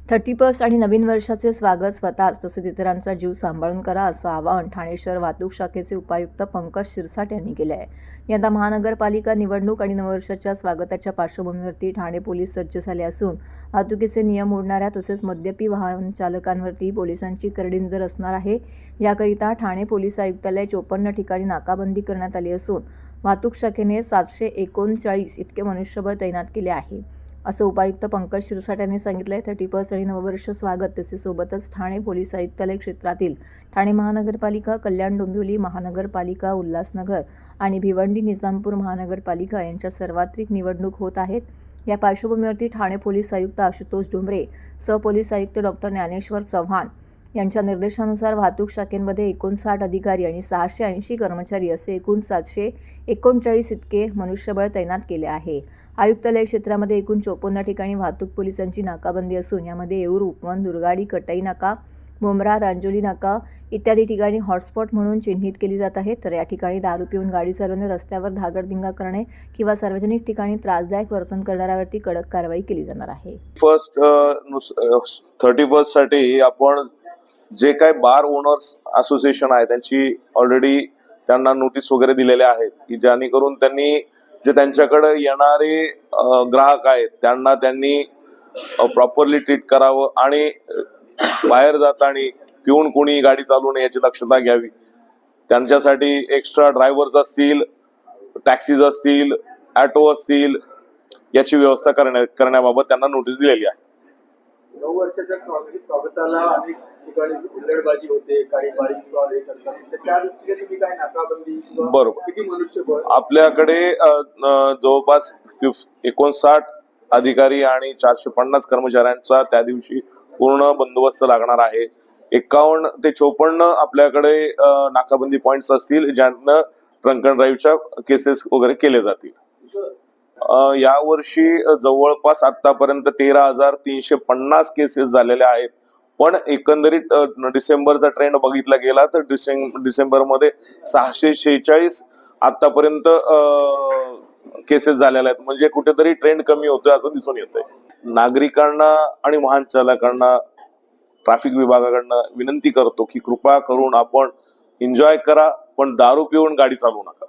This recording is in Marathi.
30+ आणि नवीन वर्षाचे स्वागत स्वतःच तसेच इतरांचा जीव सांभाळून करा, असं आवाहन ठाणे शहर वाहतूक शाखेचे उपायुक्त पंकज शिरसाट यांनी केले आहे। यंदा महानगरपालिका निवडणूक आणि नववर्षाच्या स्वागताच्या पार्श्वभूमीवरती ठाणे पोलीस सज्ज झाले असून वाहतुकीचे नियम मोडणाऱ्या तसेच मद्यपी वाहन चालकांवरती पोलिसांची करडी नजर असणार आहे। याकरिता ठाणे पोलीस आयुक्तालय 54 ठिकाणी नाकाबंदी करण्यात आली असून वाहतूक शाखेने 739 इतके मनुष्यबळ तैनात केले आहे, असं उपायुक्त पंकज शिरसाट यांनी सांगितले। 30+ आणि नववर्ष स्वागत तसेच सोबतच ठाणे पोलीस आयुक्तालय क्षेत्रातील ठाणे महानगरपालिका, कल्याण डोंबिवली महानगरपालिका, उल्हासनगर आणि भिवंडी निजामपूर महानगरपालिका यांच्या सार्वत्रिक निवडणूक होत आहेत। या पार्श्वभूमीवरती ठाणे पोलीस आयुक्त आशुतोष डोंबरे, सहपोलीस आयुक्त डॉक्टर ज्ञानेश्वर चव्हाण यांच्या निर्देशानुसार वाहतूक शाखेमध्ये 59 अधिकारी आणि 680 कर्मचारी असे एकूण 739 इतके मनुष्यबळ तैनात केले आहे। आयुक्तालय क्षेत्रामध्ये एकूण 54 ठिकाणी वाहतूक पोलिसांची नाकाबंदी असून यामध्ये येऊर, उपवन, दुर्गाडी, कटाई नाका, मुंब्रा, रांजोली नाका इत्यादी ठिकाणी हॉटस्पॉट म्हणून चिन्हित केली जात आहेत। तर या ठिकाणी दारू पिऊन गाडी चालवणे, रस्त्यावर धागडधिंगा करणे किंवा सार्वजनिक ठिकाणी त्रासदायक वर्तन करणाऱ्यावरती कडक कारवाई केली जाणार आहे। 31 साठी आपण जे काही बार ओनर्स असोसिएशन आहे त्यांची ऑलरेडी त्यांना नोटीस वगैरे दिलेल्या आहेत की जेणेकरून त्यांनी जे त्यांच्याकडे येणारे ग्राहक आहेत त्यांना त्यांनी प्रॉपरली ट्रीट करावं आणि बाहेर जाताना पिऊन कोणी गाडी चालवू नये याची दक्षता घ्यावी। त्यांच्यासाठी एक्स्ट्रा ड्रायव्हर्स असतील, टॅक्सीज असतील, ऑटो असतील याची व्यवस्था करण्याबाबत त्यांना नोटीस दिलेली आहे। नववर्षाच्या स्वागताला अनेक ठिकाणी हुल्लडबाजी होते, काही बाईक स्वार येत असतात, त्या दृष्टीने काय नाकाबंदी बरोबर किती मनुष्यबळ आपल्याकडे जवळपास 59 अधिकारी आणि 450 कर्मचाऱ्यांचा त्या दिवशी पूर्ण बंदोबस्त लागणार आहे। 51 ते 54 आपल्याकडे नाकाबंदी पॉइंट्स असतील ज्यांना ड्रंक अँड ड्राईव्हच्या केसेस वगैरे केले जातील। या वर्षी जवळपास आतापर्यंत 13,350 केसेस झालेल्या आहेत, पण एकंदरीत डिसेंबरचा ट्रेंड बघितला गेला तर डिसेंबरमध्ये 646 आतापर्यंत केसेस झालेल्या आहेत, म्हणजे कुठेतरी ट्रेंड कमी होतोय असं दिसून येतंय। नागरिकांना आणि वाहन चालकांना ट्रॅफिक विभागाकडनं विनंती करतो की कृपा करून आपण एन्जॉय करा, पण दारू पिऊन गाडी चालवू नका।